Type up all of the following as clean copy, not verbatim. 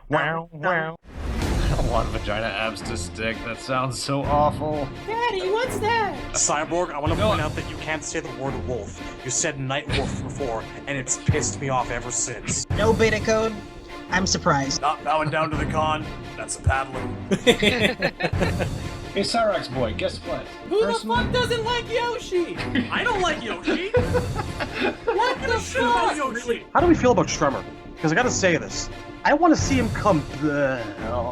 Wow, wow. I don't want vagina abs to stick. That sounds so awful. Daddy, what's that? Cyborg, I want to point out that you can't say the word wolf. You said night wolf before, and it's pissed me off ever since. No beta code. I'm surprised. Not bowing down to the con. That's a paddling. Hey, Cyrax boy, guess what? Who the fuck doesn't like Yoshi? I don't like Yoshi. What the fuck? Yoshi. How do we feel about Tremor? Because I gotta say this. I want to see him come.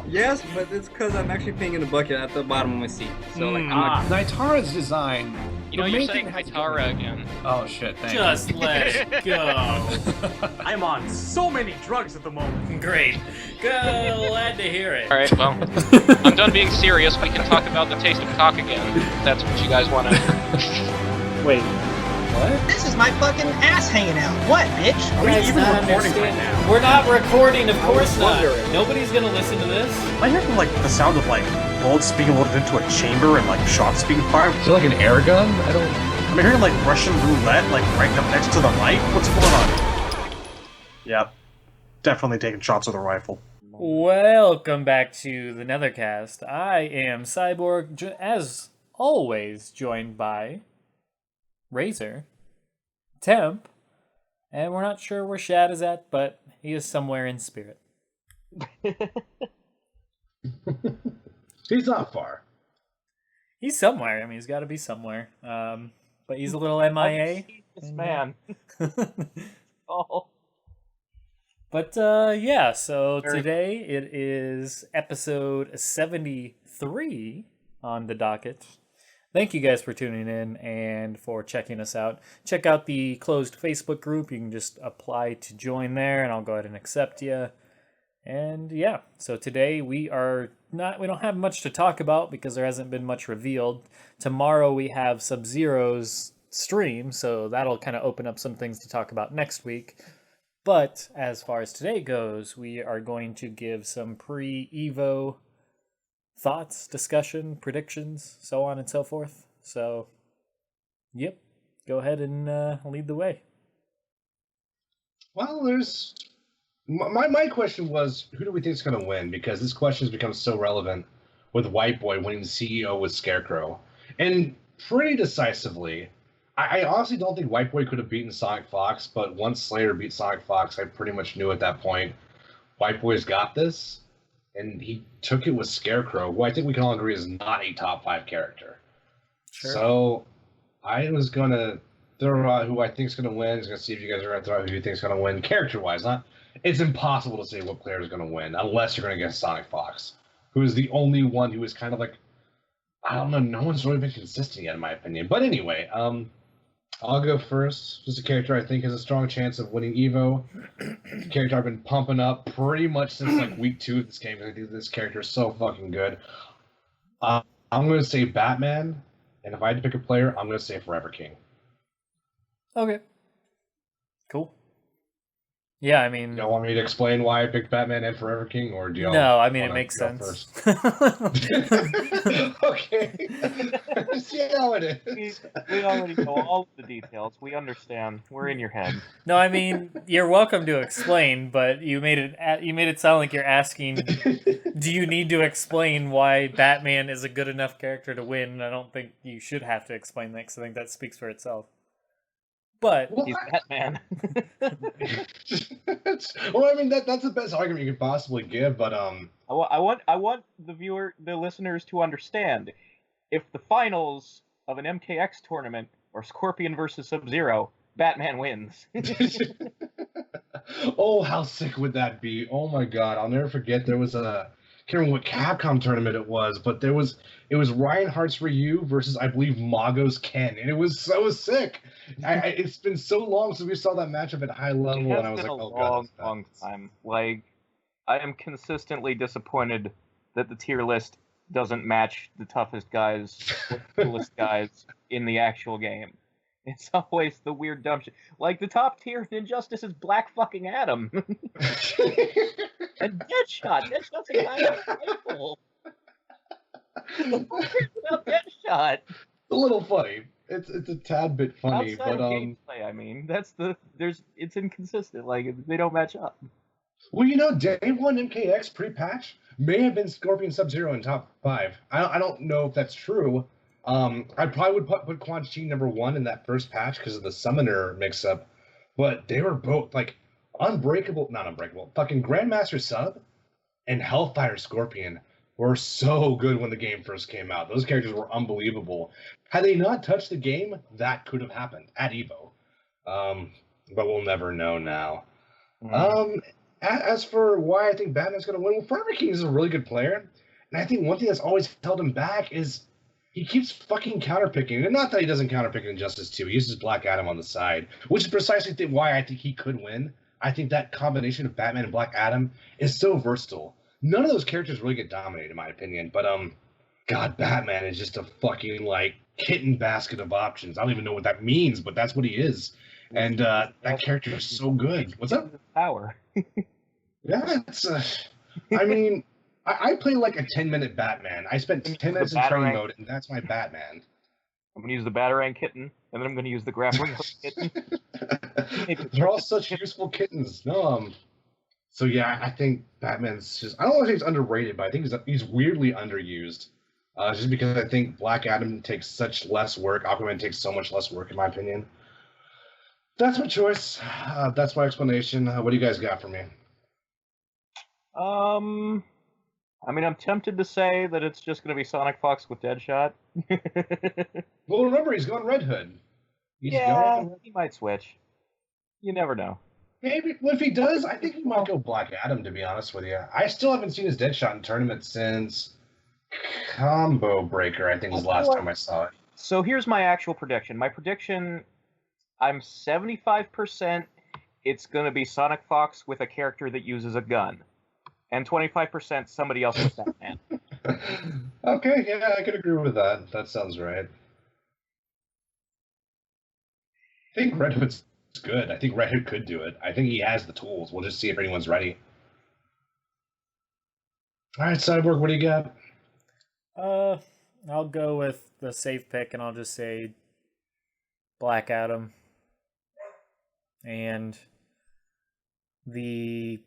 Yes, but it's because I'm actually peeing in a bucket at the bottom of my seat. So, Naitara's design. You know, you're saying Naitara again. Oh shit, thank you. Just let go. I'm on so many drugs at the moment. Great. Glad to hear it. Alright, well, I'm done being serious. We can talk about the taste of cock again. If that's what you guys want to. Wait, what? This is my fucking ass hanging out. What, bitch? Are we Guys, even not recording right understand- now? We're not recording, of course not. wondering. Nobody's gonna listen to this. I hear like the sound of like bullets being loaded into a chamber and like shots being fired. Is it like an air gun? I don't. I'm hearing like Russian roulette like right up next to the mic. What's going on? Yep, definitely taking shots with a rifle. Welcome back to the Nethercast. I am Cyborg, as always, joined by Razor, Temp, and we're not sure where Shad is at, but he is somewhere in spirit. He's not far. He's somewhere. I mean, he's got to be somewhere. But he's a little MIA. this man. Oh. But yeah, so today it is episode 73 on the docket. Thank you guys for tuning in and for checking us out. Check out the closed Facebook group. You can just apply to join there and I'll go ahead and accept you. And yeah, so today we don't have much to talk about because there hasn't been much revealed. Tomorrow we have Sub-Zero's stream, so that'll kind of open up some things to talk about next week. But as far as today goes, we are going to give some pre-EVO thoughts, discussion, predictions, so on and so forth. So, yep, go ahead and lead the way. Well, there's my question was, who do we think is going to win? Because this question has become so relevant with White Boy winning the CEO with Scarecrow, and pretty decisively. I honestly don't think White Boy could have beaten Sonic Fox, but once Slayer beat Sonic Fox, I pretty much knew at that point White Boy's got this, and he took it with Scarecrow, who I think we can all agree is not a top 5 character. Sure. So I was going to throw out who I think is going to win. I was going to see if you guys are going to throw out who you think is going to win character-wise. It's impossible to say what player is going to win unless you're going to guess Sonic Fox, who is the only one who is kind of like, I don't know, no one's really been consistent yet in my opinion. But anyway, I'll go first. Just a character I think has a strong chance of winning EVO. Character I've been pumping up pretty much since like week 2 of this game. I think this character is so fucking good. I'm going to say Batman, and if I had to pick a player, I'm going to say Forever King. Okay. Cool. Yeah, I mean... Y'all want me to explain why I picked Batman and Forever King, or do y'all? No, I mean, it wanna makes go sense. Okay. See how it is. We already know all of the details. We understand. We're in your head. No, I mean, you're welcome to explain, but you made it sound like you're asking, do you need to explain why Batman is a good enough character to win? I don't think you should have to explain that, because I think that speaks for itself. But He's Batman. Well, I mean that's the best argument you could possibly give, but I want the listeners to understand. If the finals of an MKX tournament are Scorpion versus Sub-Zero, Batman wins. Oh, how sick would that be? Oh my god, I'll never forget. There was I can't remember what Capcom tournament it was, but it was Reinhardt's Ryu versus I believe Mago's Ken, and it was so sick. It's been so long since we saw that matchup at high level, and I was like, oh god, long time. Like, I am consistently disappointed that the tier list doesn't match the toughest guys, the coolest guys in the actual game. It's always the weird dumb shit. Like, the top tier in Injustice is Black fucking Adam. And Deadshot. Deadshot's a guy with a rifle. Who cares about Deadshot? a little funny. it's a tad bit funny, Outside but of gameplay, I mean, it's inconsistent. Like they don't match up. well, you know, day one MKX pre-patch may have been Scorpion Sub-Zero in top 5. I don't know if that's true. I probably would put Quan Chi number 1 in that first patch because of the Summoner mix-up, but they were both like not unbreakable. Fucking Grandmaster Sub and Hellfire Scorpion were so good when the game first came out. Those characters were unbelievable. Had they not touched the game, that could have happened at EVO. But we'll never know now. As for why I think Batman's going to win, well, Forever King is a really good player. And I think one thing that's always held him back is he keeps fucking counterpicking. And not that he doesn't counterpick in Injustice 2. He uses Black Adam on the side, which is precisely why I think he could win. I think that combination of Batman and Black Adam is so versatile. None of those characters really get dominated, in my opinion. But, God, Batman is just a fucking, like, kitten basket of options. I don't even know what that means, but that's what he is. And that character is so good. What's up? Power. Yeah, it's. I mean, I play like a 10-minute Batman. I spent 10 minutes in training mode, and that's my Batman. I'm gonna use the Batarang kitten, and then I'm gonna use the grappling hook kitten. They're all such useful kittens. No, so yeah, I think Batman's just. I don't want to say he's underrated, but I think he's weirdly underused. Just because I think Black Adam takes such less work. Aquaman takes so much less work, in my opinion. That's my choice. That's my explanation. What do you guys got for me? I mean, I'm tempted to say that it's just going to be Sonic Fox with Deadshot. Well, remember, he's going Red Hood. He might switch. You never know. Maybe. Well, if he does, I think he might go Black Adam, to be honest with you. I still haven't seen his Deadshot in tournament since Combo Breaker, I think was the last time I saw it. So here's my actual prediction. My prediction, I'm 75% it's going to be Sonic Fox with a character that uses a gun. And 25% somebody else with Batman. Okay, yeah, I could agree with that. That sounds right. I think Red Hood's good. I think Red Hood could do it. I think he has the tools. We'll just see if anyone's ready. All right, Cyborg, what do you got? I'll go with the safe pick, and I'll just say Black Adam. And the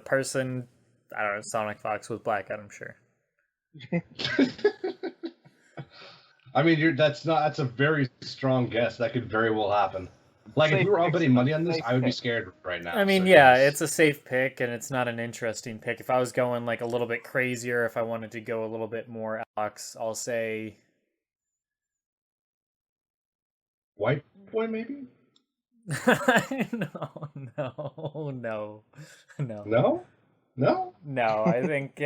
person, I don't know, Sonic Fox with Black Adam, sure. I mean, that's a very strong guess. That could very well happen. Like, if we were all betting money on this, I would be scared right now. I mean, yeah, it's a safe pick, and it's not an interesting pick. If I was going, like, a little bit crazier, if I wanted to go a little bit more Alex, I'll say... White Boy, maybe? No. No, I think,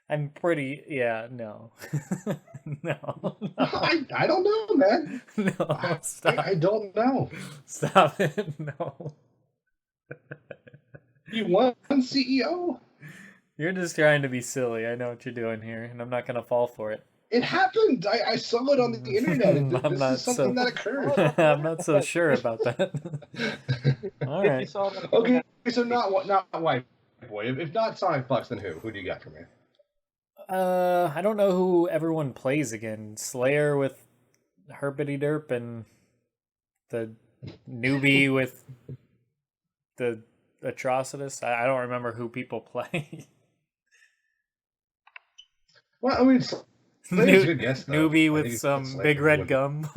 I'm pretty, no. No. I don't know, man. No, stop. I don't know. Stop it, no. You won CEO? You're just trying to be silly. I know what you're doing here, and I'm not going to fall for it. It happened. I saw it on the internet. This is something that occurred. I'm not so sure about that. All right. Okay, so not White Boy. If not Sonic Fox, then who? Who do you got for me? I don't know who everyone plays again. Slayer with Herpity Derp and the newbie with the Atrocitus. I don't remember who people play. Well, I mean, Slayer's a good guess, though. Newbie with some big red gum.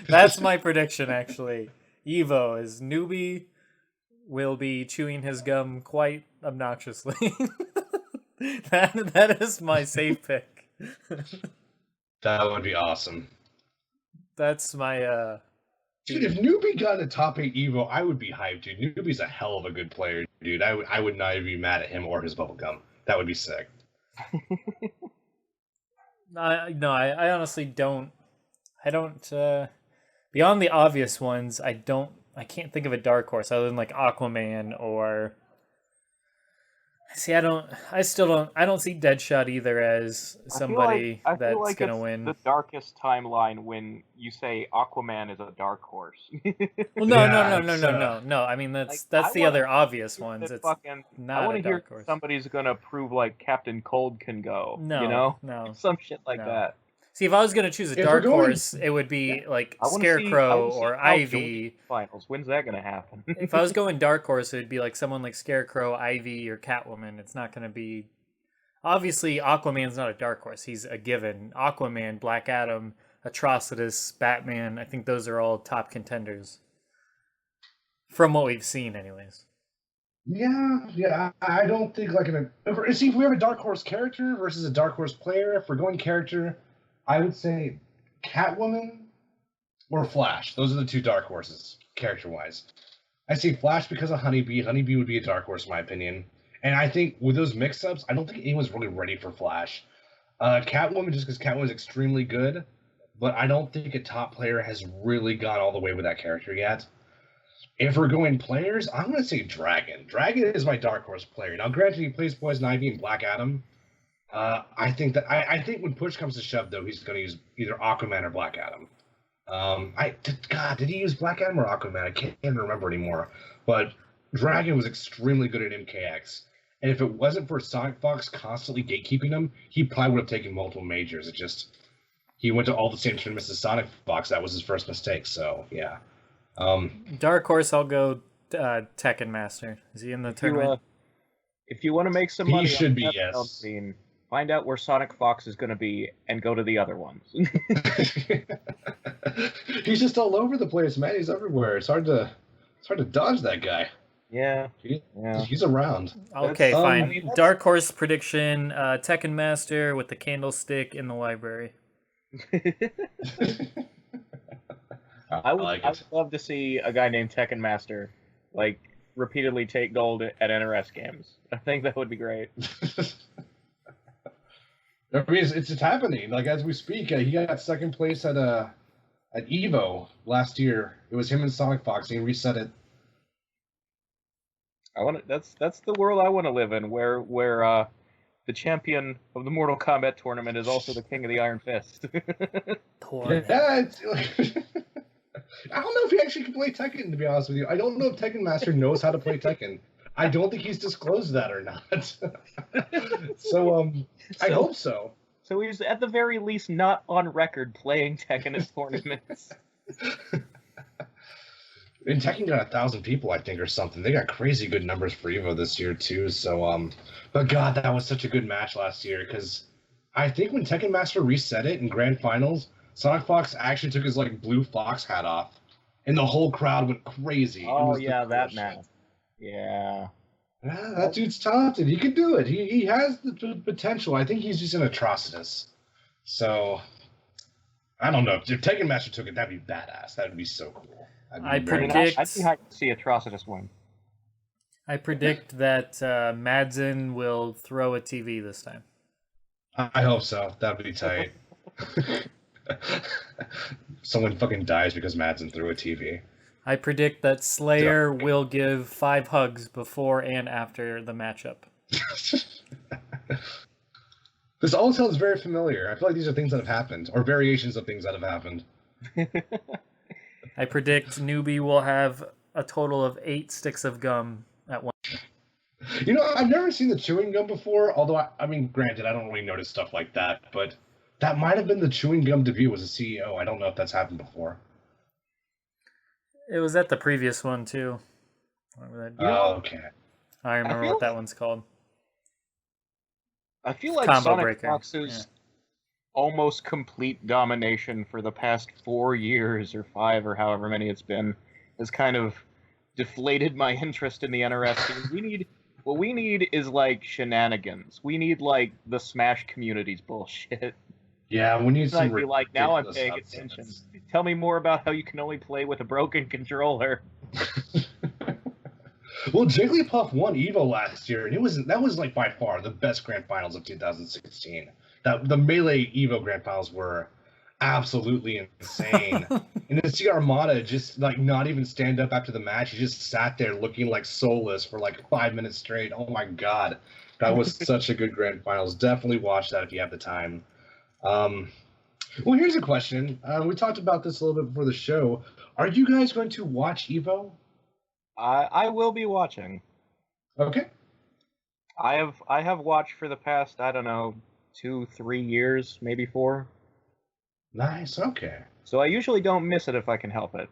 That's my prediction, actually. EVO is newbie will be chewing his gum quite obnoxiously. That is my safe pick. That would be awesome. That's my dude, if Newbie got a top 8 EVO, I would be hyped, dude. Newbie's a hell of a good player, dude. I would not be mad at him or his bubblegum. That would be sick. I honestly don't. Beyond the obvious ones, I can't think of a dark horse other than like Aquaman or See, I don't see Deadshot either as somebody I feel that's like gonna it's win. the darkest timeline when you say Aquaman is a dark horse. Well, no, Yeah, no. I mean, Like, that's I the wanna other obvious hear ones. that It's I not want a to hear dark horse. somebody's gonna prove like Captain Cold can go. No. Some shit like No. that. See, if I was gonna choose a If we're dark going- horse, it would be like I want to see Scarecrow or Hal Ivy. Jordan finals. When's that gonna happen? If I was going dark horse, it would be like someone like Scarecrow, Ivy, or Catwoman. It's not gonna be. Obviously, Aquaman's not a dark horse. He's a given. Aquaman, Black Adam, Atrocitus, Batman. I think those are all top contenders. From what we've seen, anyways. Yeah. I don't think like if we have a dark horse character versus a dark horse player, if we're going character, I would say Catwoman or Flash. Those are the two dark horses character-wise. I say Flash because of Honeybee. Honeybee would be a dark horse in my opinion. And I think with those mix-ups, I don't think anyone's really ready for Flash. Catwoman, just because Catwoman's extremely good, but I don't think a top player has really gone all the way with that character yet. If we're going players, I'm going to say Dragon. Dragon is my dark horse player. Now, granted, he plays Poison Ivy and Black Adam. I think when push comes to shove, though, he's going to use either Aquaman or Black Adam. Did he use Black Adam or Aquaman? I can't remember anymore. But Dragon was extremely good at MKX. And if it wasn't for Sonic Fox constantly gatekeeping him, he probably would have taken multiple majors. He went to all the same tournaments as Sonic Fox. That was his first mistake. So, yeah. Dark horse, I'll go Tekken Master. Is he in the tournament? If you want to make some money, He should on be, that yes. scene, find out where Sonic Fox is going to be and go to the other ones. He's just all over the place, man. He's everywhere. It's hard to dodge that guy. Yeah. He's around. Okay, That's- fine. I mean, Dark horse prediction: Tekken Master with the candlestick in the library. I would like it. love to see a guy named Tekken Master like repeatedly take gold at NRS games. I think that would be great. I mean, it's happening. Like as we speak, he got second place at EVO last year. It was him and Sonic Fox. And he reset it. That's the world I want to live in, where the champion of the Mortal Kombat tournament is also the king of the Iron Fist. Yeah, I don't know if he actually can play Tekken, to be honest with you. I don't know if Tekken Master knows how to play Tekken. I don't think he's disclosed that or not. I hope so. So he's at the very least not on record playing Tekken at tournaments. And Tekken got 1,000 people, I think, or something. They got crazy good numbers for EVO this year too. So, but God, that was such a good match last year because I think when Tekken Master reset it in Grand Finals, Sonic Fox actually took his like blue fox hat off, and the whole crowd went crazy. Oh yeah, that match. Yeah. Yeah, that dude's talented. He can do it. He has the potential. I think he's just an Atrocitus. So, I don't know. If Tekken Master took it, that'd be badass. That would be so cool. I predict. I'd be happy to see Atrocitus win. I predict that Madsen will throw a TV this time. I hope so. That'd be tight. Someone fucking dies because Madsen threw a TV. I predict that Slayer will give 5 hugs before and after the matchup. This all sounds very familiar. I feel like these are things that have happened, or variations of things that have happened. I predict Newbie will have a total of 8 sticks of gum at once. You know, I've never seen the chewing gum before, although, I mean, granted, I don't really notice stuff like that, but that might have been the chewing gum debut as a CEO. I don't know if that's happened before. It was at the previous one, too. Okay. I remember what that one's called. I feel like Combo Sonic Breaker. Fox's almost complete domination for the past 4 years or 5 or however many it's been has kind of deflated my interest in the NRS scene. What we need is like shenanigans. We need like the Smash community's bullshit. Yeah, we need some. I'd be like, now I'm paying ridiculous attention. upsets. Tell me more about how you can only play with a broken controller. Well, Jigglypuff won EVO last year, and that was like by far the best Grand Finals of 2016. The Melee EVO Grand Finals were absolutely insane. And to see Armada just like not even stand up after the match, he just sat there looking like soulless for like 5 minutes straight. Oh my god, that was such a good grand finals. Definitely watch that if you have the time. Well, here's a question. We talked about this a little bit before the show. Are you guys going to watch EVO? I will be watching. Okay. I have watched for the past, I don't know, 2-3 years, maybe 4. Nice. Okay. So I usually don't miss it if I can help it.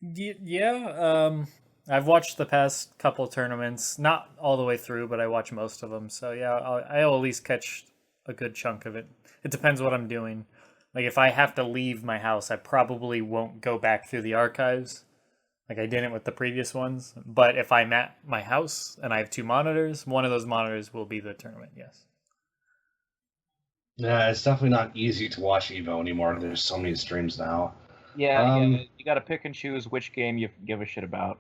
Yeah, I've watched the past couple tournaments, not all the way through, but I watch most of them. So yeah, I'll at least catch a good chunk of it. It depends what I'm doing. Like if I have to leave my house, I probably won't go back through the archives like I didn't with the previous ones. But if I'm at my house and I have 2 monitors, one of those monitors will be the tournament, yes. Yeah, it's definitely not easy to watch EVO anymore. There's so many streams now. Yeah, you got to pick and choose which game you give a shit about.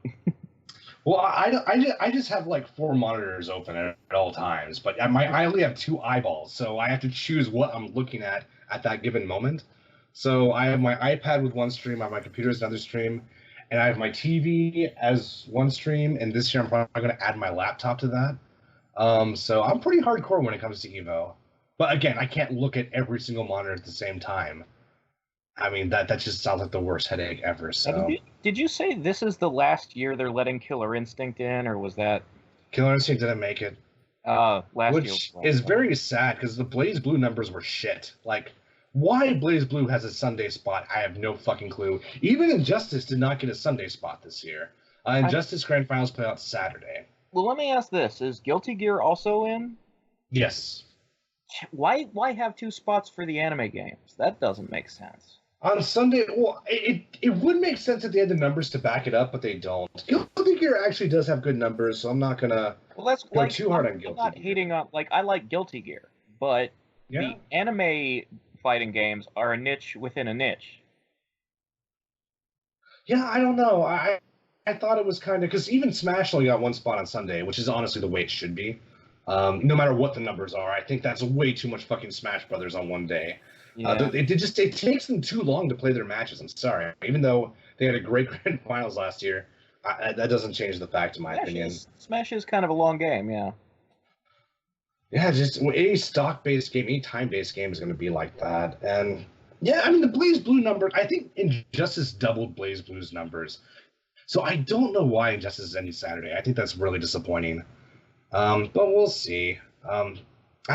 Well, I just have like 4 monitors open at all times, but I only have 2 eyeballs, so I have to choose what I'm looking at that given moment. So I have my iPad with one stream, I have my computer as another stream, and I have my TV as one stream, and this year I'm probably going to add my laptop to that. So I'm pretty hardcore when it comes to EVO. But again, I can't look at every single monitor at the same time. I mean, that just sounds like the worst headache ever. So, Did you say this is the last year they're letting Killer Instinct in, or was that Killer Instinct didn't make it, last year? which is very sad because the Blaze Blue numbers were shit. Like, why Blaze Blue has a Sunday spot, I have no fucking clue. Even Injustice did not get a Sunday spot this year. Injustice Grand Finals play out Saturday. Well, let me ask this: is Guilty Gear also in? Yes. Why have 2 spots for the anime games? That doesn't make sense. On Sunday, well, it would make sense if they had the numbers to back it up, but they don't. Guilty Gear actually does have good numbers, so I'm not gonna go too hard on Guilty I'm not Gear. hating on, like, I like Guilty Gear, but the anime fighting games are a niche within a niche. Yeah, I don't know. I thought it was kind of because even Smash only got 1 spot on Sunday, which is honestly the way it should be. No matter what the numbers are, I think that's way too much fucking Smash Brothers on one day. Yeah. It takes them too long to play their matches. I'm sorry. Even though they had a great grand finals last year, that doesn't change the fact, in my opinion. Smash is kind of a long game, yeah. Yeah, just any stock-based game, any time-based game is going to be like that. And yeah, I mean the Blaze Blue number. I think Injustice doubled Blaze Blue's numbers, so I don't know why Injustice is ending Saturday. I think that's really disappointing. But we'll see. I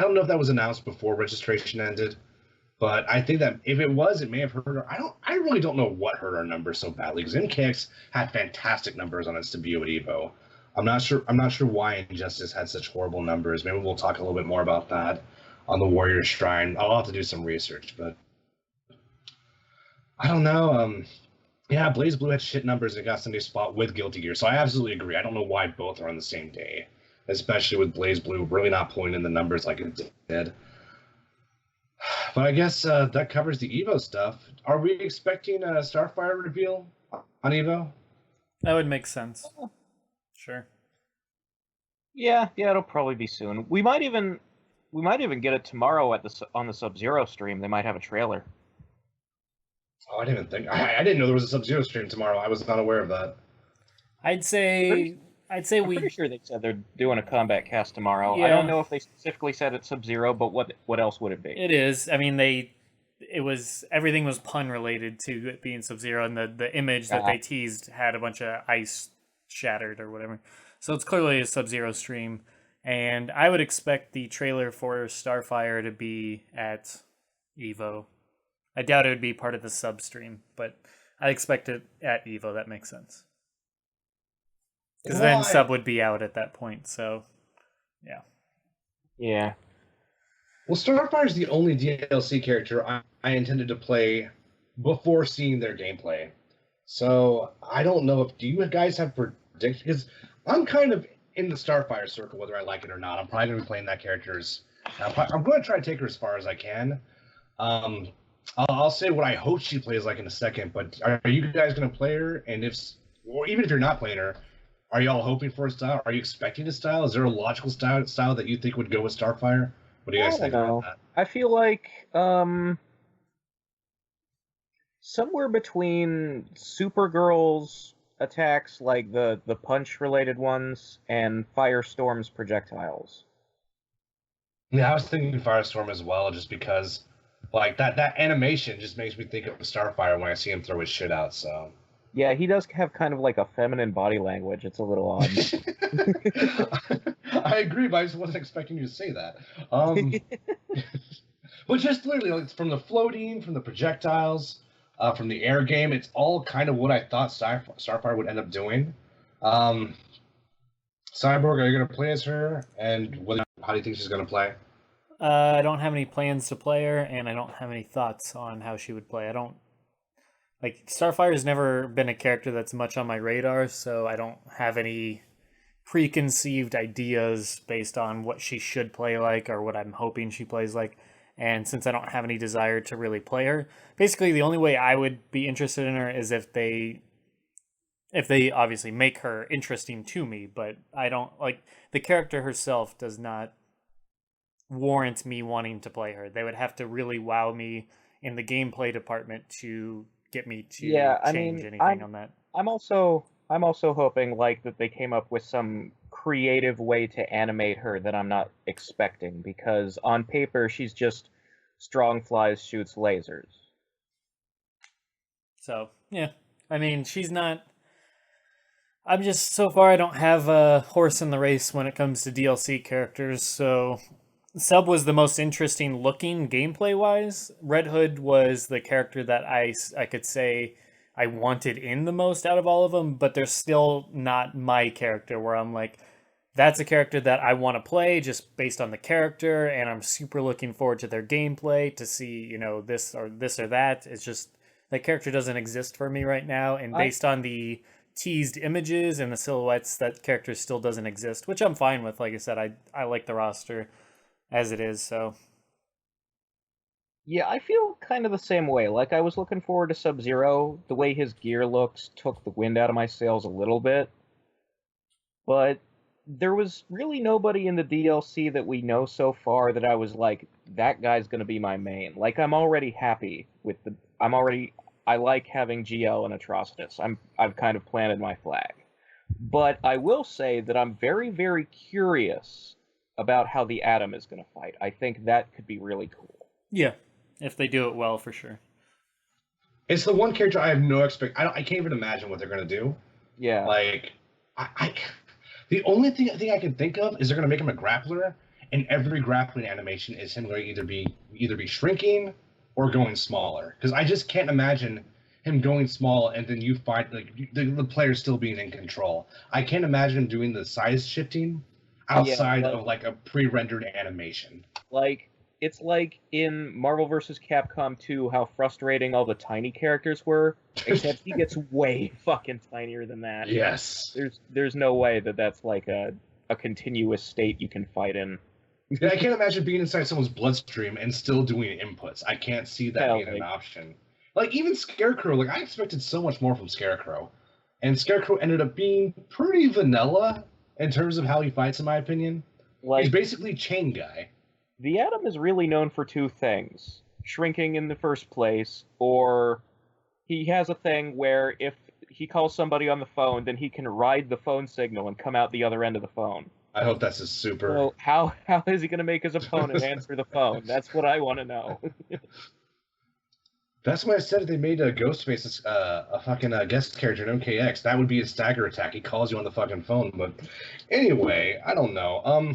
don't know if that was announced before registration ended. But I think that if it was, it may have hurt her. I really don't know what hurt our numbers so badly because MKX had fantastic numbers on its debut at EVO. I'm not sure why Injustice had such horrible numbers. Maybe we'll talk a little bit more about that on the Warrior Shrine. I'll have to do some research, but I don't know. Yeah, Blaze Blue had shit numbers and got Sunday spot with Guilty Gear, so I absolutely agree. I don't know why both are on the same day, especially with Blaze Blue really not pulling in the numbers like it did. But I guess that covers the EVO stuff. Are we expecting a Starfire reveal on EVO? That would make sense. Sure. Yeah, it'll probably be soon. We might even get it tomorrow on the Sub-Zero stream. They might have a trailer. Oh, I didn't even think. I didn't know there was a Sub-Zero stream tomorrow. I was not aware of that. I'd say I'm pretty sure they said they're doing a combat cast tomorrow. Yeah. I don't know if they specifically said it's Sub-Zero, but what else would it be? It is. I mean, everything was pun related to it being Sub-Zero, and the image that they teased had a bunch of ice shattered or whatever. So it's clearly a Sub-Zero stream, and I would expect the trailer for Starfire to be at EVO. I doubt it would be part of the sub stream, but I expect it at EVO. That makes sense. Because then sub would be out at that point, so yeah. Yeah. Well, Starfire is the only DLC character I intended to play before seeing their gameplay. So I don't know do you guys have predictions? Because I'm kind of in the Starfire circle, whether I like it or not. I'm probably going to be playing that character. I'm going to try to take her as far as I can. I'll say what I hope she plays like in a second, but are you guys going to play her? And even if you're not playing her, are y'all hoping for a style? Are you expecting a style? Is there a logical style that you think would go with Starfire? What do you guys think about that? I feel like somewhere between Supergirl's attacks, like the punch-related ones, and Firestorm's projectiles. Yeah, I was thinking Firestorm as well, just because, like, that animation just makes me think of Starfire when I see him throw his shit out, so. Yeah, he does have kind of like a feminine body language. It's a little odd. I agree, but I just wasn't expecting you to say that. But just literally, like, from the floating, from the projectiles, from the air game, it's all kind of what I thought Starfire would end up doing. Cyborg, are you going to play as her? And how do you think she's going to play? I don't have any plans to play her, and I don't have any thoughts on how she would play. I don't like Starfire has never been a character that's much on my radar, so I don't have any preconceived ideas based on what she should play like or what I'm hoping she plays like. And since I don't have any desire to really play her, basically the only way I would be interested in her is if they obviously make her interesting to me, but I don't like the character herself does not warrant me wanting to play her. They would have to really wow me in the gameplay department to get me to change anything on that. I'm also hoping like that they came up with some creative way to animate her that I'm not expecting, because on paper she's just strong flies, shoots lasers. So, yeah. I mean, she's not I'm just so far I don't have a horse in the race when it comes to DLC characters, so Sub was the most interesting looking gameplay wise. Red Hood was the character that I could say I wanted in the most out of all of them, but they're still not my character where I'm like, that's a character that I want to play just based on the character, and I'm super looking forward to their gameplay to see, this or that. It's just that character doesn't exist for me right now, and based on the teased images and the silhouettes, that character still doesn't exist, which I'm fine with. Like I said, I like the roster as it is, so. Yeah, I feel kind of the same way. Like, I was looking forward to Sub-Zero. The way his gear looks took the wind out of my sails a little bit. But there was really nobody in the DLC that we know so far that I was like, that guy's going to be my main. Like, I'm already happy with I like having GL and Atrocitus. I've kind of planted my flag. But I will say that I'm very, very curious about how the Atom is going to fight. I think that could be really cool. Yeah, if they do it well, for sure. It's the one character I have no I can't even imagine what they're going to do. Yeah. Like, the only thing I can think of is they're going to make him a grappler, and every grappling animation is him going to either be shrinking or going smaller. Because I just can't imagine him going small and then you find like the player still being in control. I can't imagine him doing the size shifting outside of like a pre-rendered animation. Like, it's like in Marvel vs. Capcom 2 how frustrating all the tiny characters were, except he gets way fucking tinier than that. Yes. There's no way that's like a continuous state you can fight in. Yeah, I can't imagine being inside someone's bloodstream and still doing inputs. I can't see that being an option. Like, even Scarecrow, like, I expected so much more from Scarecrow. And Scarecrow ended up being pretty vanilla in terms of how he fights, in my opinion. Like, he's basically Chain Guy. The Atom is really known for two things. Shrinking in the first place, or he has a thing where if he calls somebody on the phone, then he can ride the phone signal and come out the other end of the phone. I hope that's a super... So how is he going to make his opponent answer the phone? That's what I want to know. That's why I said if they made a Ghostface a fucking guest character in MKX, that would be a stagger attack. He calls you on the fucking phone. But anyway, I don't know.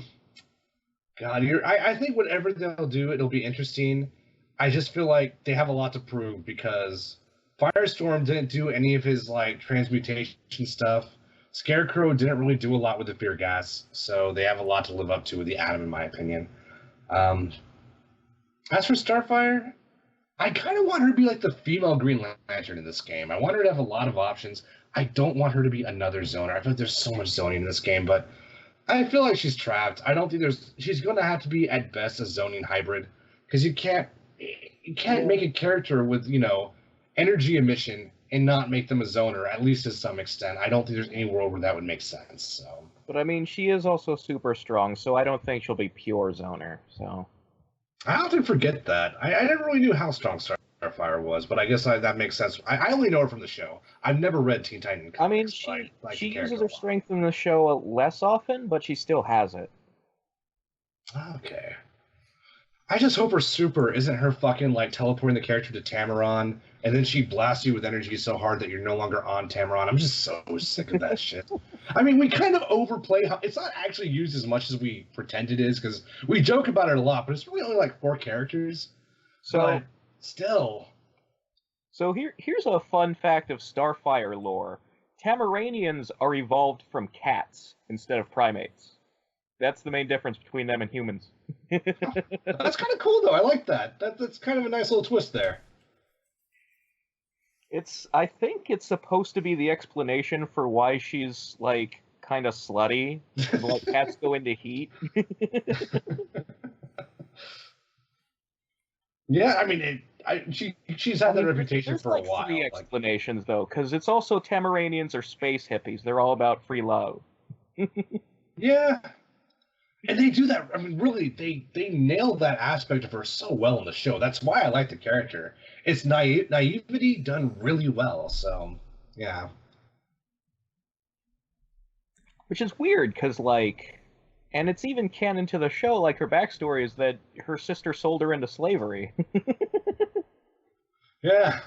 God, I think whatever they'll do, it'll be interesting. I just feel like they have a lot to prove because Firestorm didn't do any of his like transmutation stuff. Scarecrow didn't really do a lot with the fear gas, so they have a lot to live up to with the Atom, in my opinion. As for Starfire, I kind of want her to be like the female Green Lantern in this game. I want her to have a lot of options. I don't want her to be another zoner. I feel like there's so much zoning in this game, but I feel like she's trapped. I don't think she's going to have to be at best a zoning hybrid because you can't make a character with, energy emission and not make them a zoner, at least to some extent. I don't think there's any world where that would make sense. So. But I mean, she is also super strong, so I don't think she'll be pure zoner. So. I often forget that. I never really knew how strong Starfire Starfire was, but I guess that makes sense. I only know her from the show. I've never read Teen Titan comics. I mean, but I like she the character uses a her lot. strength in the show less often, but she still has it. Okay. I just hope her super isn't her fucking like teleporting the character to Tamaron, and then she blasts you with energy so hard that you're no longer on Tamaron. I'm just so sick of that shit. I mean, we kind of overplay how it's not actually used as much as we pretend it is, because we joke about it a lot, but it's really only like 4 characters. So but still. So here's a fun fact of Starfire lore. Tamaranians are evolved from cats instead of primates. That's the main difference between them and humans. That's kind of cool, though. I like that. That's kind of a nice little twist there. I think it's supposed to be the explanation for why she's, like, kind of slutty. Like, cats go into heat. Yeah, I mean, she's had that reputation for a There's while. 3 explanations, though, because it's also Tamaranians are space hippies. They're all about free love. Yeah. And they do that. I mean, really, they nailed that aspect of her so well in the show. That's why I like the character. It's naivety done really well. So, yeah. Which is weird, because, like... And it's even canon to the show, like, her backstory is that her sister sold her into slavery. Yeah.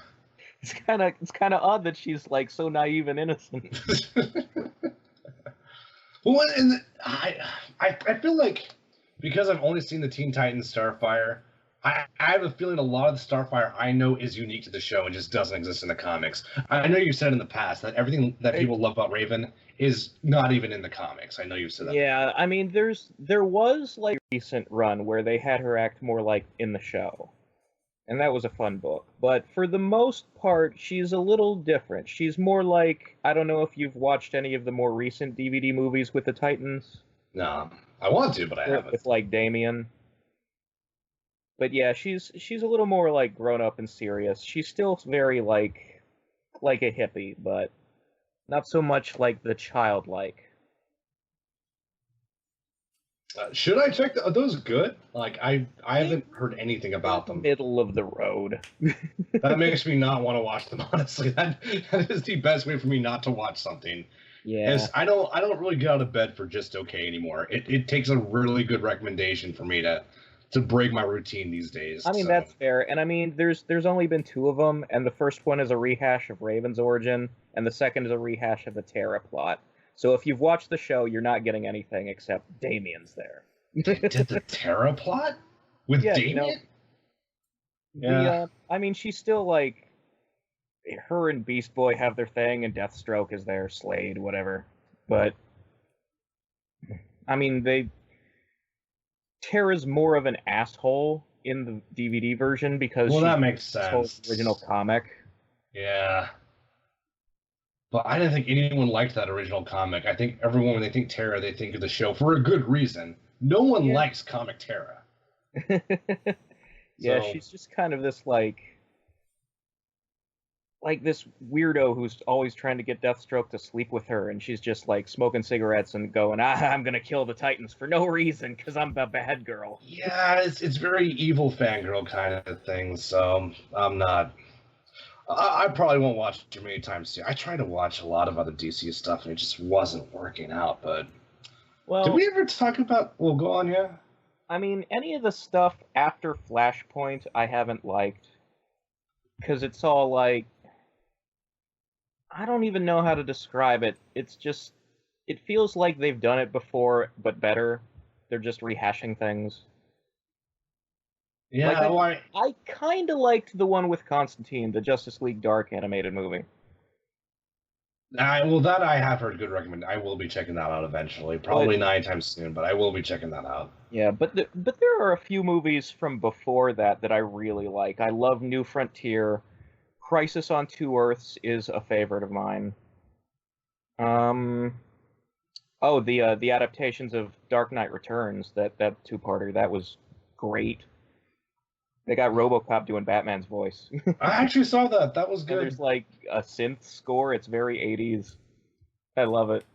It's kind of odd that she's, like, so naive and innocent. Well, and I feel like because I've only seen the Teen Titans Starfire, I have a feeling a lot of the Starfire I know is unique to the show and just doesn't exist in the comics. I know you said in the past that everything that people love about Raven is not even in the comics. I know you said that. Yeah, I mean, there was, like, a recent run where they had her act more like in the show. And that was a fun book. But for the most part, she's a little different. She's more like, I don't know if you've watched any of the more recent DVD movies with the Titans. No, I want to, but I haven't. With, like, Damien. But yeah, she's a little more, like, grown up and serious. She's still very, like a hippie, but not so much like the childlike. Should I check? Are those good? Like, I haven't heard anything about them. Middle of the road. That makes me not want to watch them. Honestly, that is the best way for me not to watch something. Yeah. Is I don't really get out of bed for just okay anymore. It takes a really good recommendation for me to break my routine these days. I mean, that's fair. And I mean, there's only been 2 of them, and the first one is a rehash of Raven's origin, and the second is a rehash of the Terra plot. So if you've watched the show, you're not getting anything except Damien's there. Did the Terra plot with Damien? Yeah. I mean, she's still like, her and Beast Boy have their thing, and Deathstroke is there, Slade, whatever. But I mean, Terra's more of an asshole in the DVD version because that makes sense. The original comic. Yeah. But I didn't think anyone liked that original comic. I think everyone, when they think Terra, they think of the show for a good reason. No one likes comic Terra. Yeah, she's just kind of this, like this weirdo who's always trying to get Deathstroke to sleep with her, and she's just, like, smoking cigarettes and going, I'm gonna kill the Titans for no reason, because I'm the bad girl. Yeah, it's very evil fangirl kind of thing, so I'm not... I probably won't watch it too many times soon. I tried to watch a lot of other DC stuff, and it just wasn't working out, but... Well, did we ever talk about... Well, go on, yeah? I mean, any of the stuff after Flashpoint I haven't liked. Because it's all, like... I don't even know how to describe it. It's just... It feels like they've done it before, but better. They're just rehashing things. Yeah, like, I kind of liked the one with Constantine, the Justice League Dark animated movie. That I have heard good recommend. I will be checking that out eventually. Probably not anytime soon, but I will be checking that out. Yeah, but there are a few movies from before that I really like. I love New Frontier. Crisis on Two Earths is a favorite of mine. The adaptations of Dark Knight Returns, that 2-parter, that was great. They got RoboCop doing Batman's voice. I actually saw that. That was good. And there's, like, a synth score. It's very 80s. I love it.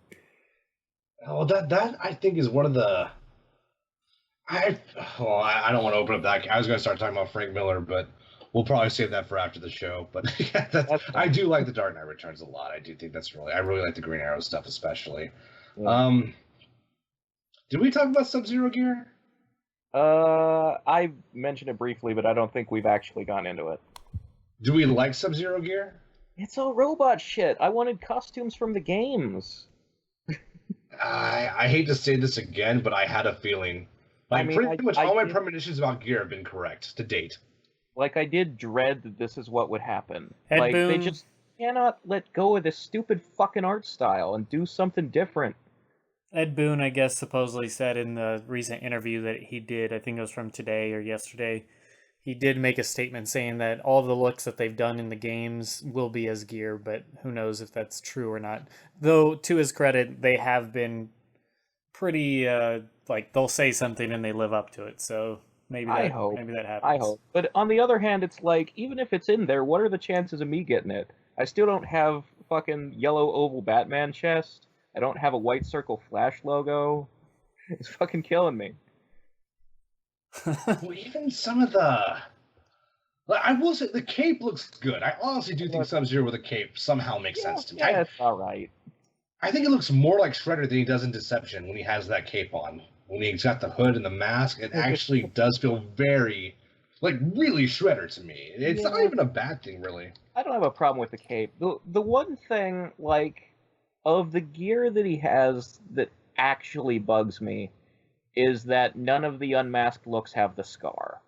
Oh, that I think is one of the... I don't want to open up that... I was going to start talking about Frank Miller, but we'll probably save that for after the show. But yeah, I do like the Dark Knight Returns a lot. I do think I really like the Green Arrow stuff especially. Yeah. Did we talk about Sub-Zero gear? I mentioned it briefly, but I don't think we've actually gone into it. Do we like Sub-Zero gear? It's all robot shit. I wanted costumes from the games. I hate to say this again, but I had a feeling. Like, pretty much all my premonitions about gear have been correct to date. Like, I did dread that this is what would happen. Ed like, Boon. they just cannot let go of this stupid fucking art style and do something different. Ed Boon, I guess, supposedly said in the recent interview that he did, I think it was from today or yesterday, he did make a statement saying that all the looks that they've done in the games will be as gear, but who knows if that's true or not. Though, to his credit, they have been pretty, like, they'll say something and they live up to it, so maybe that happens. I hope. But on the other hand, it's like, even if it's in there, what are the chances of me getting it? I still don't have fucking yellow oval Batman chest. I don't have a white circle Flash logo. It's fucking killing me. Well, even some of the... I will say, the cape looks good. I honestly do think Sub-Zero with a cape somehow makes sense to me. Yeah, it's alright. I think it looks more like Shredder than he does in Deception when he has that cape on. When he's got the hood and the mask, it actually does feel very, like, really Shredder to me. It's not even a bad thing, really. I don't have a problem with the cape. The one thing, like, of the gear that he has that actually bugs me is that none of the unmasked looks have the scar.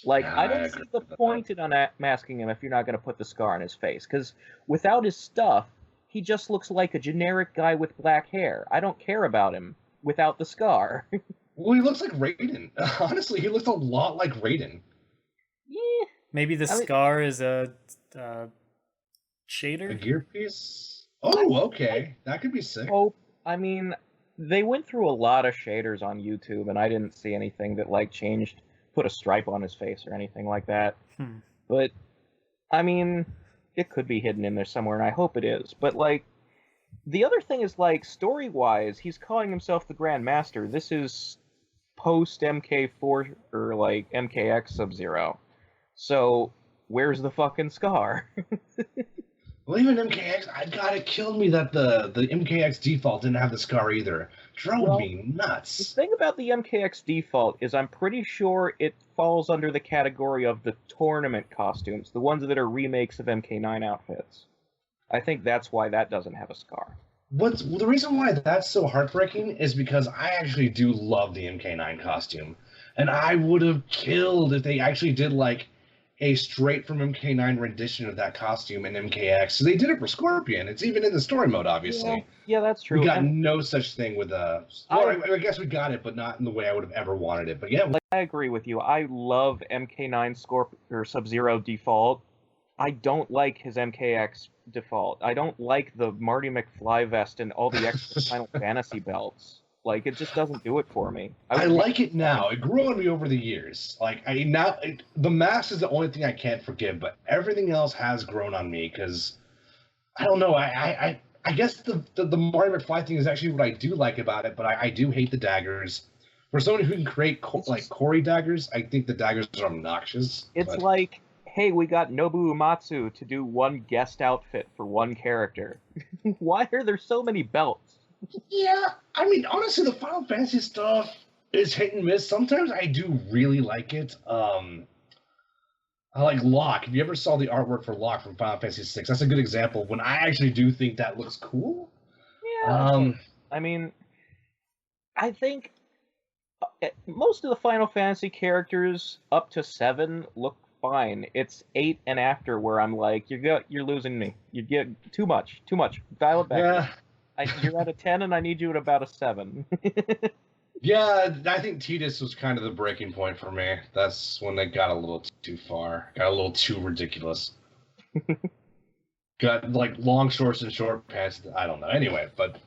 Like, I don't see the point in unmasking him if you're not going to put the scar on his face, because without his stuff, he just looks like a generic guy with black hair. I don't care about him without the scar. Well, he looks like Raiden. Honestly, he looks a lot like Raiden. Yeah. Maybe the scar is a shader? A gear piece? Oh, okay. That could be sick. I mean, they went through a lot of shaders on YouTube, and I didn't see anything that, like, put a stripe on his face or anything like that. But, I mean, it could be hidden in there somewhere, and I hope it is. But, like, the other thing is, like, story-wise, he's calling himself the Grand Master. This is post-MK4, or, like, MKX Sub-Zero. So, where's the fucking scar? Well, even MKX, it killed me that the MKX default didn't have the scar either. Drove me nuts. The thing about the MKX default is I'm pretty sure it falls under the category of the tournament costumes, the ones that are remakes of MK9 outfits. I think that's why that doesn't have a scar. The reason why that's so heartbreaking is because I actually do love the MK9 costume. And I would have killed if they actually did, like, a straight from MK9 rendition of that costume in MKX. So they did it for Scorpion. It's even in the story mode, obviously. Yeah, that's true. We got no such thing with I guess we got it, but not in the way I would have ever wanted it. But yeah, I agree with you. I love MK9 Sub-Zero default. I don't like his MKX default. I don't like the Marty McFly vest and all the extra Final Fantasy belts. Like, it just doesn't do it for me. I like it now. It grew on me over the years. Like, the mask is the only thing I can't forgive, but everything else has grown on me because, I don't know, I guess the Marty McFly thing is actually what I do like about it, but I do hate the daggers. For someone who can create, like, Corey daggers, I think the daggers are obnoxious. It's like, hey, we got Nobu Uematsu to do one guest outfit for one character. Why are there so many belts? Yeah, I mean, honestly, the Final Fantasy stuff is hit and miss. Sometimes I do really like it. I like Locke. If you ever saw the artwork for Locke from Final Fantasy VI, that's a good example when I actually do think that looks cool. Yeah. I mean, I think most of the Final Fantasy characters up to 7 look fine. It's 8 and after where I'm like, you're losing me. You get too much. Dial it back. Yeah. You're at a 10, and I need you at about a 7. Yeah, I think Tidus was kind of the breaking point for me. That's when they got a little too far. Got a little too ridiculous. Got, like, long shorts and short pants. I don't know. Anyway, but...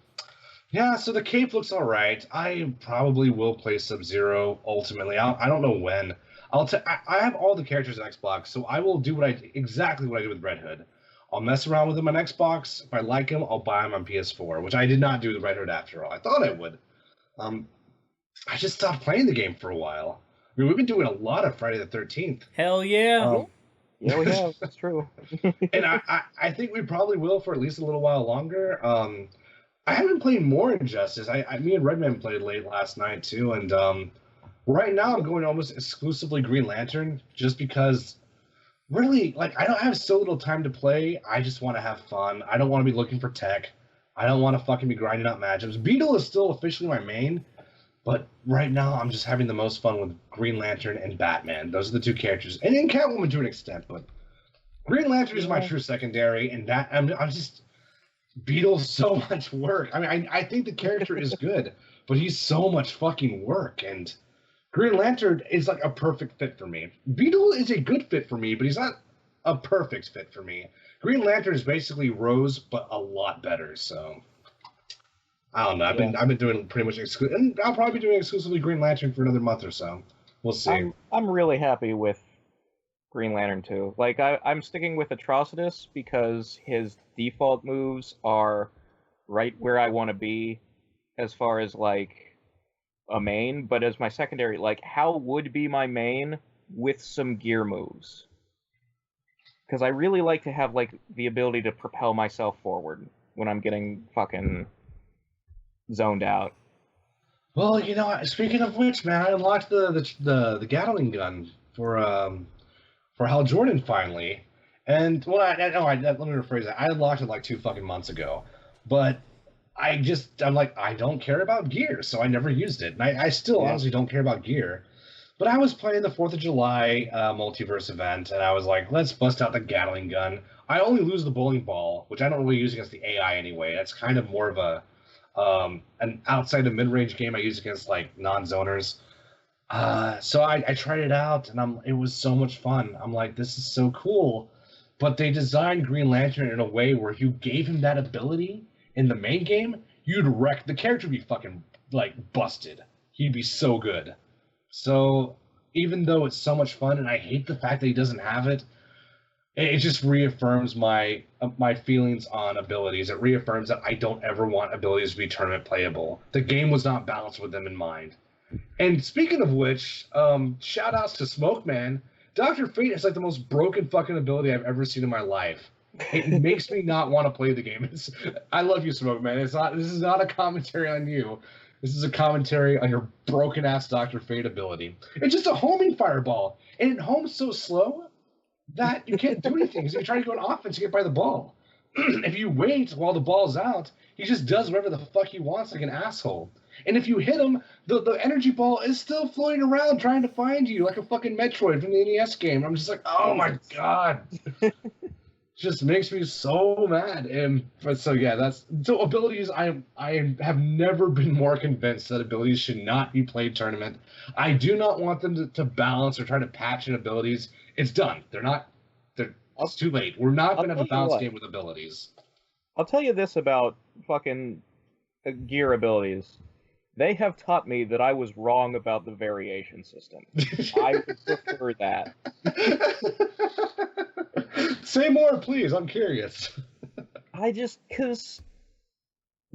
yeah, so the cape looks alright. I probably will play Sub-Zero, ultimately. I don't know when. I have all the characters on Xbox, so I will do exactly what I did with Red Hood. I'll mess around with him on Xbox. If I like him, I'll buy him on PS4, which I did not do with Red Hood after all. I thought I would. I just stopped playing the game for a while. mean, we've been doing a lot of Friday the 13th. Hell yeah. Yeah, we have. That's true. And I think we probably will for at least a little while longer. I haven't played more Injustice. Me and Redman played late last night too, and right now I'm going almost exclusively Green Lantern, just because really, like, I don't have so little time to play. I just want to have fun. I don't want to be looking for tech. I don't want to fucking be grinding out matchups. Beetle is still officially my main, but right now I'm just having the most fun with Green Lantern and Batman. Those are the two characters, and then Catwoman to an extent, but Green Lantern is my true secondary, and that I'm just Beetle's so much work. I mean, I think the character is good, but he's so much fucking work, and Green Lantern is like a perfect fit for me. Beetle is a good fit for me, but he's not a perfect fit for me. Green Lantern is basically Rose, but a lot better. So I don't know. I've been doing pretty much exclusive, and I'll probably be doing exclusively Green Lantern for another month or so. We'll see. I'm really happy with Green Lantern too. Like I'm sticking with Atrocitus because his default moves are right where I want to be as far as like a main, but as my secondary, like Hal would be my main with some gear moves. Because I really like to have like the ability to propel myself forward when I'm getting fucking zoned out. Well, you know, speaking of which, man, I unlocked the Gatling gun for Hal Jordan finally, and well, let me rephrase that. I unlocked it like 2 fucking months ago, but I'm like, I don't care about gear, so I never used it, and I still honestly don't care about gear. But I was playing the 4th of July multiverse event, and I was like, let's bust out the Gatling gun. I only lose the bowling ball, which I don't really use against the AI anyway. That's kind of more of a an outside of mid-range game I use against like non-zoners. So I tried it out, and it was so much fun. I'm like, this is so cool. But they designed Green Lantern in a way where if you gave him that ability in the main game, you'd wreck. The character would be fucking like busted. He'd be so good. So even though it's so much fun, and I hate the fact that he doesn't have it, it just reaffirms my feelings on abilities. It reaffirms that I don't ever want abilities to be tournament playable. The game was not balanced with them in mind. And speaking of which, shout outs to Smoke Man. Dr. Fate is like the most broken fucking ability I've ever seen in my life. It makes me not want to play the game. I love you, Smoke Man. This is not a commentary on you. This is a commentary on your broken ass Dr. Fate ability. It's just a homing fireball, and it homes so slow that you can't do anything. So you try to go on offense, you get by the ball. If you wait while the ball's out, he just does whatever the fuck he wants like an asshole. And if you hit him, the energy ball is still floating around trying to find you like a fucking Metroid from the NES game. I'm just like, oh my god. Just makes me so mad. So abilities, I have never been more convinced that abilities should not be played tournament. I do not want them to balance or try to patch in abilities. It's done. It's too late. We're not going to have a balanced game with abilities. I'll tell you this about fucking gear abilities. They have taught me that I was wrong about the variation system. I would prefer that. Say more, please. I'm curious.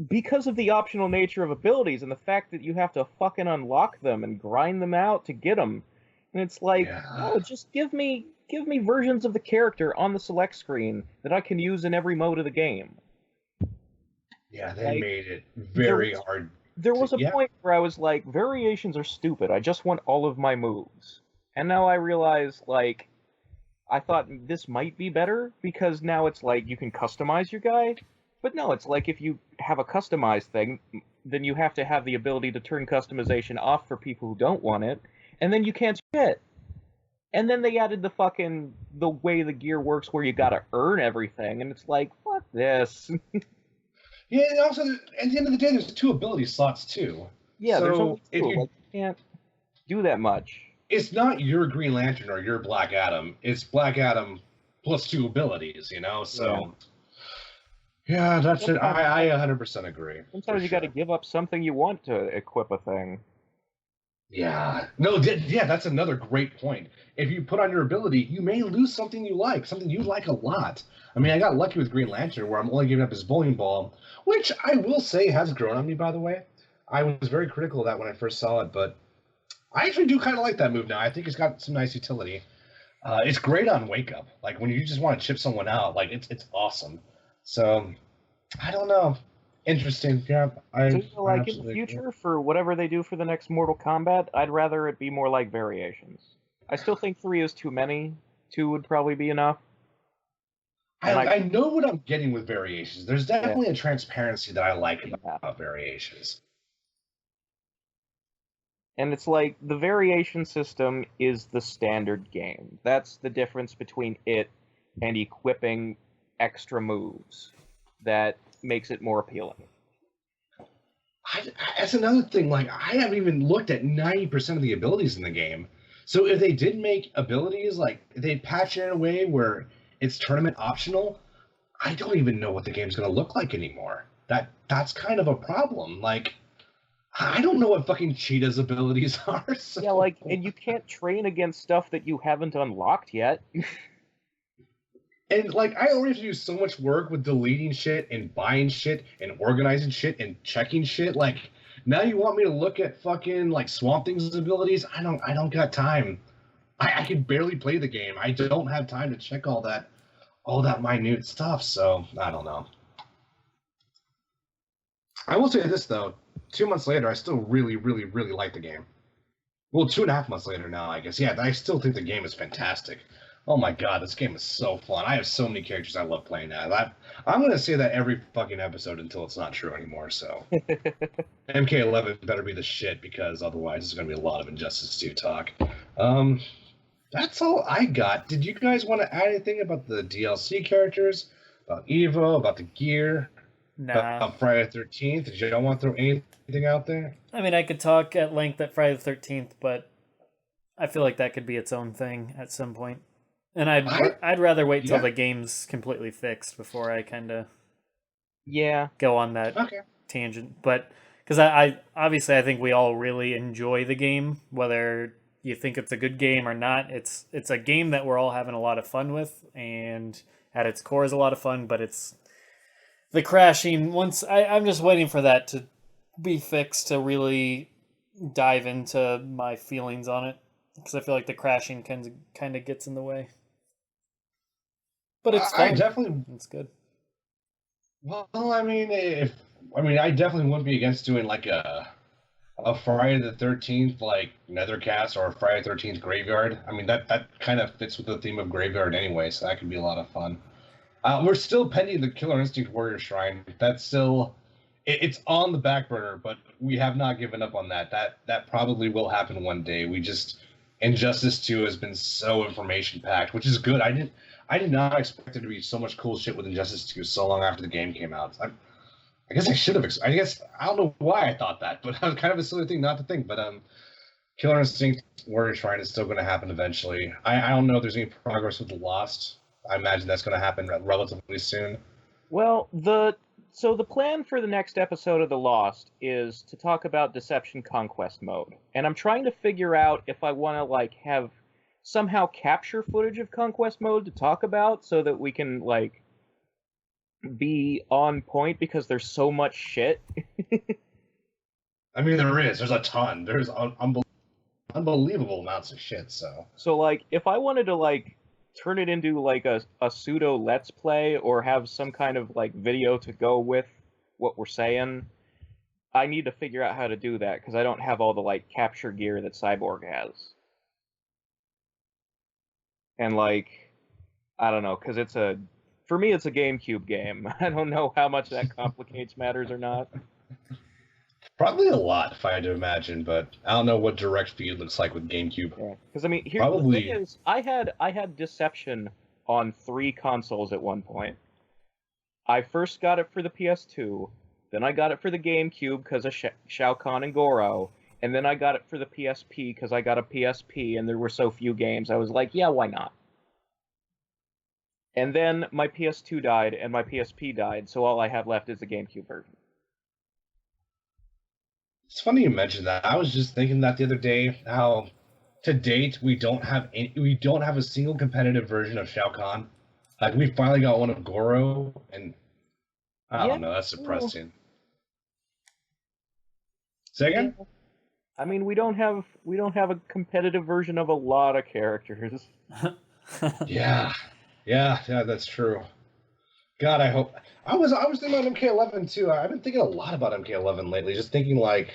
Because of the optional nature of abilities and the fact that you have to fucking unlock them and grind them out to get them. And it's like, just give me versions of the character on the select screen that I can use in every mode of the game. Yeah, they made it very hard. There was a point where I was like, variations are stupid. I just want all of my moves. And now I realize, like, I thought this might be better because now it's like you can customize your guy. But no, it's like if you have a customized thing, then you have to have the ability to turn customization off for people who don't want it. And then you can't shit. And then they added the way the gear works where you gotta earn everything. And it's like, fuck this. Yeah, and also, at the end of the day, there's 2 ability slots, too. Yeah, so there's only 2. You can't do that much. It's not your Green Lantern or your Black Adam. It's Black Adam plus 2 abilities, you know? So, yeah that's it. I 100% agree. Sometimes you gotta give up something you want to equip a thing. Yeah. No, that's another great point. If you put on your ability, you may lose something you like a lot. I mean, I got lucky with Green Lantern where I'm only giving up his bowling ball, which I will say has grown on me, by the way. I was very critical of that when I first saw it, but I actually do kind of like that move now. I think it's got some nice utility. It's great on Wake Up. Like when you just want to chip someone out, like it's awesome. So I don't know. Interesting. Yeah, So, you know, like in the future, for whatever they do for the next Mortal Kombat, I'd rather it be more like variations. I still think 3 is too many. 2 would probably be enough. I know what I'm getting with variations. There's definitely a transparency that I like about variations. And it's like, the variation system is the standard game. That's the difference between it and equipping extra moves that makes it more appealing. That's another thing. Like, I haven't even looked at 90% of the abilities in the game. So if they did make abilities, like, they patch it in a way where it's tournament optional, I don't even know what the game's going to look like anymore. That's kind of a problem. Like, I don't know what fucking Cheetah's abilities are. So. Yeah, like, and you can't train against stuff that you haven't unlocked yet. And, like, I already have to do so much work with deleting shit and buying shit and organizing shit and checking shit. Like, now you want me to look at fucking, like, Swamp Thing's abilities? I don't got time. I can barely play the game. I don't have time to check all that minute stuff, so I don't know. I will say this, though. 2 months later, I still really, really, really like the game. Well, 2.5 months later now, I guess. Yeah, I still think the game is fantastic. Oh my god, this game is so fun. I have so many characters I love playing as. I'm going to say that every fucking episode until it's not true anymore, so. MK11 better be the shit, because otherwise there's going to be a lot of Injustice 2 talk. That's all I got. Did you guys want to add anything about the DLC characters? About EVO? About the gear? Nah. About Friday the 13th? Did you don't want to throw anything out there? I mean, I could talk at length at Friday the 13th, but I feel like that could be its own thing at some point. And I'd rather wait till the game's completely fixed before I kind of go on that tangent. But because I obviously I think we all really enjoy the game, whether you think it's a good game or not. It's a game that we're all having a lot of fun with, and at its core is a lot of fun. But it's the crashing. I'm just waiting for that to be fixed to really dive into my feelings on it, because I feel like the crashing kind of gets in the way. But it's fun. It's good. Well, I mean, I definitely wouldn't be against doing like a Friday the 13th like Nethercast or a Friday the 13th Graveyard. I mean, that kind of fits with the theme of Graveyard anyway, so that could be a lot of fun. We're still pending the Killer Instinct Warrior Shrine. That's still it's on the back burner, but we have not given up on that. That probably will happen one day. Injustice 2 has been so information packed, which is good. I did not expect there to be so much cool shit with Injustice 2 so long after the game came out. I guess I should have. I guess I don't know why I thought that, but it was kind of a silly thing not to think. But Killer Instinct Warrior Shrine is still going to happen eventually. I don't know if there's any progress with the Lost. I imagine that's going to happen relatively soon. Well, the plan for the next episode of The Lost is to talk about Deception Conquest mode, and I'm trying to figure out if I want to like have somehow capture footage of Conquest mode to talk about, so that we can like be on point, because there's so much shit. I mean, there's a ton. There's unbelievable amounts of shit. So like, if I wanted to like turn it into like a pseudo let's play, or have some kind of like video to go with what we're saying, I need to figure out how to do that, because I don't have all the like capture gear that Cyborg has. And like, I don't know, because for me it's a GameCube game. I don't know how much that complicates matters or not. Probably a lot, if I had to imagine, but I don't know what direct feed looks like with GameCube. Yeah, because I mean, the thing is, I had Deception on 3 consoles at one point. I first got it for the PS2, then I got it for the GameCube because of Shao Kahn and Goro, and then I got it for the PSP because I got a PSP and there were so few games. I was like, yeah, why not? And then my PS2 died and my PSP died, so all I have left is the GameCube version. It's funny you mentioned that. I was just thinking that the other day, how to date we don't have a single competitive version of Shao Kahn. Like, we finally got one of Goro, and I don't know, that's depressing. Say again? I mean, we don't have a competitive version of a lot of characters. Yeah, that's true. God, I hope. I was thinking about MK11 too. I've been thinking a lot about MK11 lately. Just thinking like,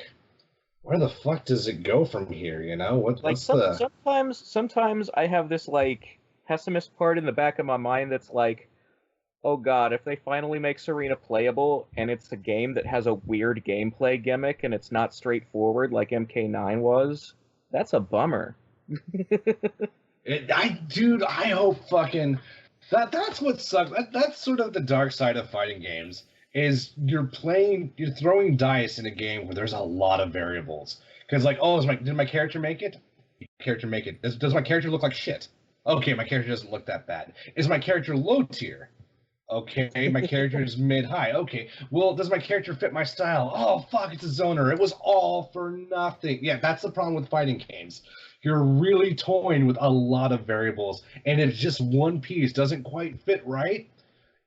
where the fuck does it go from here? You know, what's the? Sometimes I have this like pessimist part in the back of my mind that's like, oh god, if they finally make Serena playable and it's a game that has a weird gameplay gimmick and it's not straightforward like MK9 was, that's a bummer. I hope fucking that's what sucks. That's sort of the dark side of fighting games. Is you're throwing dice in a game where there's a lot of variables. Because like, oh, did my character make it? Character make it. Does my character look like shit? Okay, my character doesn't look that bad. Is my character low tier? Okay, my character is mid-high. Okay, well, does my character fit my style? Oh, fuck, it's a zoner. It was all for nothing. Yeah, that's the problem with fighting games. You're really toying with a lot of variables, and if just one piece doesn't quite fit right,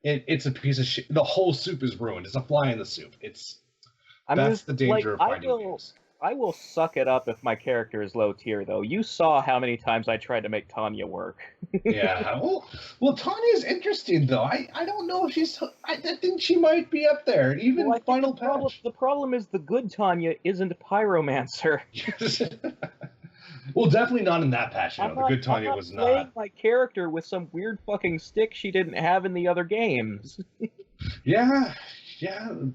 it's a piece of shit. The whole soup is ruined. It's a fly in the soup. That's the danger of fighting games. I will suck it up if my character is low tier, though. You saw how many times I tried to make Tanya work. Yeah. Well, Tanya's interesting, though. I don't know if she's... I think she might be up there, even Final Patch. The problem is the good Tanya isn't Pyromancer. Well, definitely not in that patch, The good Tanya was not. Playing my character with some weird fucking stick she didn't have in the other games. Yeah.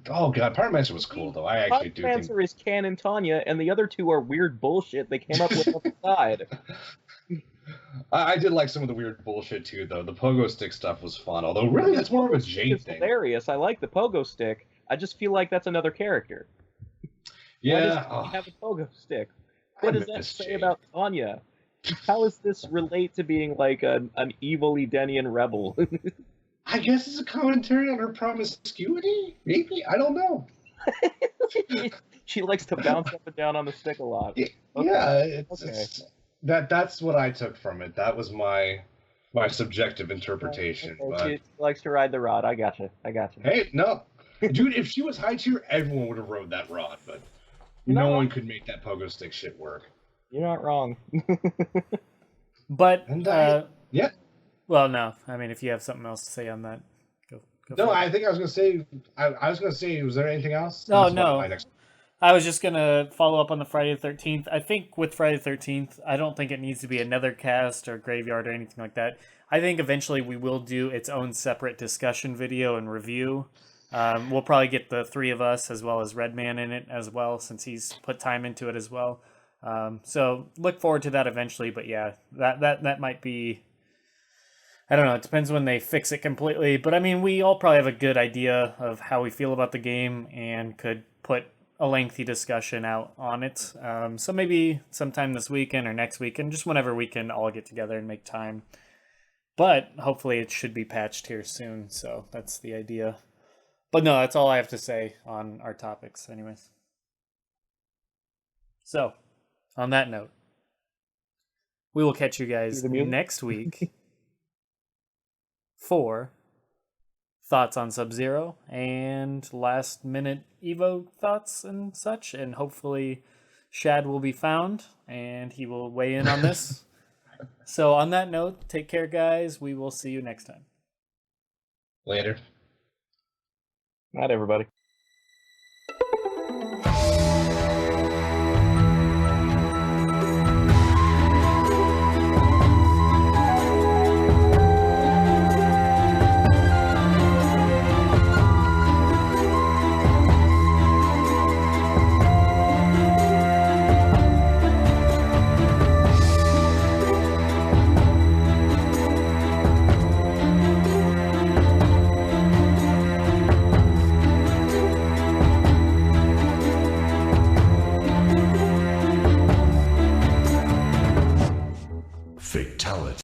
Oh god, Pyromancer was cool though. I actually do think Pyromancer is canon Tanya, and the other two are weird bullshit they came up with on the side. I did like some of the weird bullshit too, though. The pogo stick stuff was fun, although really that's more of a Jade thing. Hilarious. I like the pogo stick. I just feel like that's another character. Yeah. Why does have a pogo stick? What does that say about Tanya? How does this relate to being like an evil Edenian rebel? I guess it's a commentary on her promiscuity? Maybe? I don't know. She likes to bounce up and down on the stick a lot. Yeah, okay. That's what I took from it. That was my subjective interpretation. Okay. She likes to ride the rod. I gotcha. Hey, no. Dude, if she was high tier, everyone would have rode that rod, but no one could make that pogo stick shit work. You're not wrong. But, yeah. Well, no. I mean, if you have something else to say on that, go no, I think I was going to say... I was going to say, was there anything else? No. I was just going to follow up on the Friday the 13th. I think with Friday the 13th, I don't think it needs to be another cast or graveyard or anything like that. I think eventually we will do its own separate discussion video and review. We'll probably get the three of us as well as Redman in it as well, since he's put time into it as well. So look forward to that eventually. But yeah, that might be... I don't know, it depends when they fix it completely. But I mean, we all probably have a good idea of how we feel about the game and could put a lengthy discussion out on it. So maybe sometime this weekend or next weekend, just whenever we can all get together and make time. But hopefully it should be patched here soon, so that's the idea. But no, that's all I have to say on our topics anyways. So, on that note, we will catch you guys next week for thoughts on Sub-Zero and last minute EVO thoughts and such, and hopefully Shad will be found and he will weigh in on this. So on that note, take care guys, we will see you next time. Later. Not everybody.